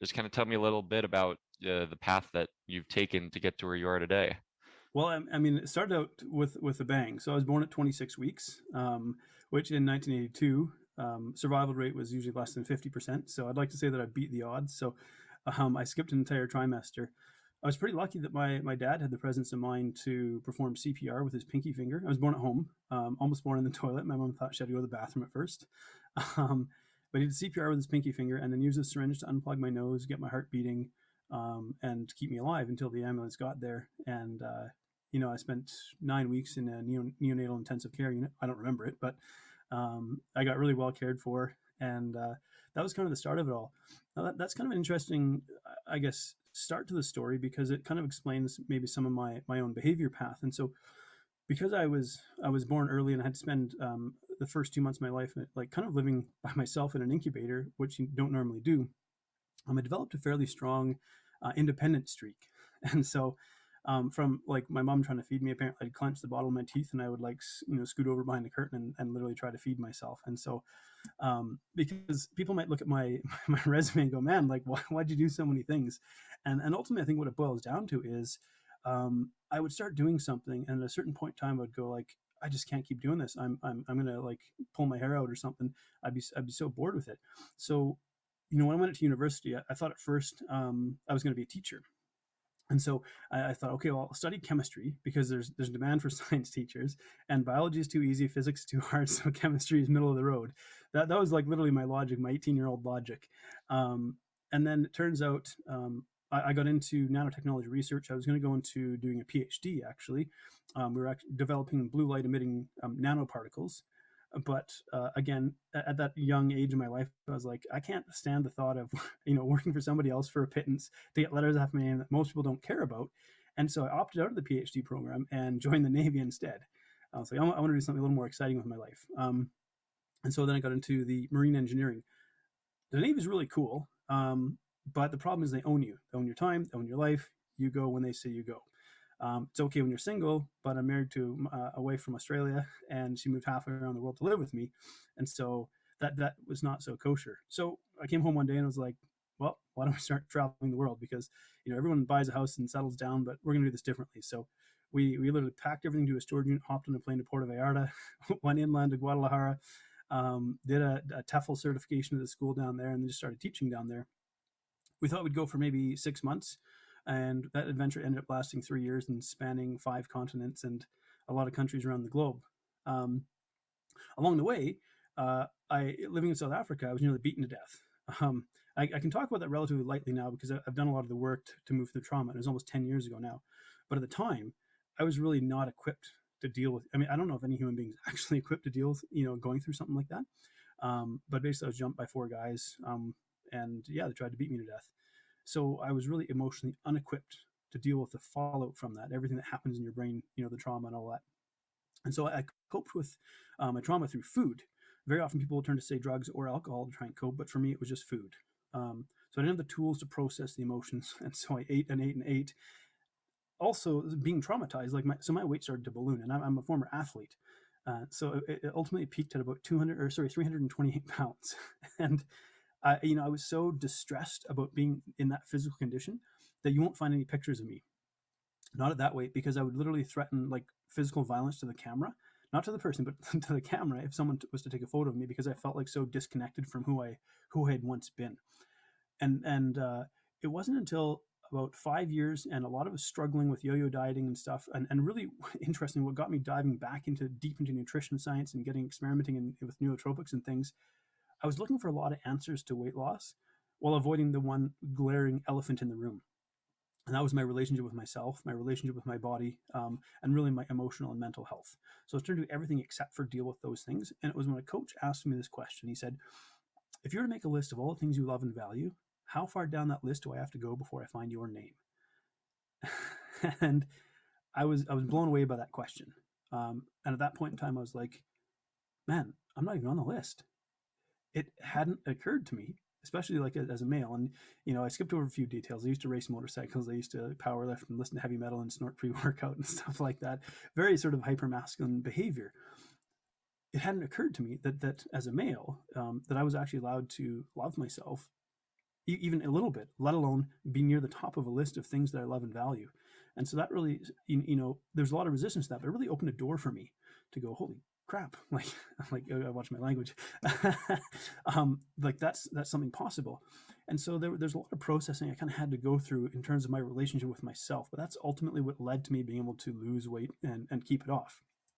Just kind of tell me a little bit about the path that you've taken to get to where you are today. Well, I mean, it started out with a bang. So I was born at 26 weeks, which in 1982, survival rate was usually less than 50%. So I'd like to say that I beat the odds. So I skipped an entire trimester. I was pretty lucky that my dad had the presence of mind to perform CPR with his pinky finger. I was born at home, almost born in the toilet. My mom thought she had to go to the bathroom at first. Um, but he did CPR with his pinky finger and then used a syringe to unplug my nose, get my heart beating, and keep me alive until the ambulance got there. And I spent 9 weeks in a neonatal intensive care unit. I don't remember it, but I got really well cared for, and that was kind of the start of it all. Now that's kind of an interesting, I guess, start to the story because it kind of explains maybe some of my own behavior path. And so, because I was born early and I had to spend the first 2 months of my life like kind of living by myself in an incubator, which you don't normally do. I developed a fairly strong independent streak, and so from like my mom trying to feed me, apparently I'd clench the bottle of my teeth and I would like scoot over behind the curtain and literally try to feed myself. And so because people might look at my my resume and go, man, like why'd you do so many things? And ultimately, I think what it boils down to is I would start doing something, and at a certain point in time, I would go like, I just can't keep doing this. I'm gonna like pull my hair out or something. I'd be so bored with it. So when I went to university, I thought at first I was going to be a teacher. And so I thought, okay, well, I'll study chemistry because there's demand for science teachers, and biology is too easy, physics is too hard, so chemistry is middle of the road. That was like literally my logic, my 18-year-old logic. And then it turns out I got into nanotechnology research. I was going to go into doing a PhD actually. We were actually developing blue light emitting nanoparticles, but again, at that young age in my life, I was like, I can't stand the thought of working for somebody else for a pittance to get letters after my name that most people don't care about. And so I opted out of the PhD program and joined the Navy instead. I was like, I want to do something a little more exciting with my life. And so then I got into the marine engineering. The Navy is really cool, but the problem is they own you. They own your time, they own your life. You go when they say you go. It's okay when you're single, but I'm married to a wife from Australia, and she moved halfway around the world to live with me, and so that was not so kosher. So I came home one day and was like, well, why don't we start traveling the world? Because everyone buys a house and settles down, but we're going to do this differently. So we literally packed everything to a storage unit, hopped on a plane to Puerto Vallarta, went inland to Guadalajara, did a TEFL certification at the school down there, and then just started teaching down there. We thought we'd go for maybe 6 months, and that adventure ended up lasting 3 years and spanning 5 continents and a lot of countries around the globe. Um, Along the way, I living in South Africa, I was nearly beaten to death. I can talk about that relatively lightly now because I've done a lot of the work to move through trauma. It was almost 10 years ago now, but at the time, I was really not equipped to deal with. I mean, I don't know if any human being is actually equipped to deal with going through something like that. But basically, I was jumped by 4 guys, and yeah, they tried to beat me to death. So I was really emotionally unequipped to deal with the fallout from that, everything that happens in your brain, the trauma and all that. And so I coped with my trauma through food. Very often people will turn to say drugs or alcohol to try and cope, but for me, it was just food. So I didn't have the tools to process the emotions, and so I ate and ate and ate. Also, being traumatized, my weight started to balloon, and I'm a former athlete, so it ultimately peaked at about 328 pounds, and I was so distressed about being in that physical condition that you won't find any pictures of me not at that weight, because I would literally threaten like physical violence to the camera, not to the person, but to the camera if someone was to take a photo of me, because I felt like so disconnected from who I had once been. And it wasn't until about 5 years and a lot of us struggling with yo-yo dieting and stuff, and really interesting, what got me diving back into deep into nutrition science and getting experimenting with nootropics and things. I was looking for a lot of answers to weight loss while avoiding the one glaring elephant in the room, and that was my relationship with myself, my relationship with my body, and really my emotional and mental health. So I was trying to do everything except for deal with those things. And it was when a coach asked me this question. He said, if you were to make a list of all the things you love and value, how far down that list do I have to go before I find your name? And I was blown away by that question. And at that point in time, I was like, man, I'm not even on the list. It hadn't occurred to me, especially like as a male. And I skipped over a few details. I used to race motorcycles. I used to power lift and listen to heavy metal and snort pre-workout and stuff like that. Very sort of hyper masculine behavior. It hadn't occurred to me that as a male, that I was actually allowed to love myself even a little bit, let alone be near the top of a list of things that I love and value. And so that really, there's a lot of resistance to that, but it really opened a door for me to go, holy crap, like I watch my language, like that's something possible. And so there's a lot of processing I kind of had to go through in terms of my relationship with myself, but that's ultimately what led to me being able to lose weight and keep it off.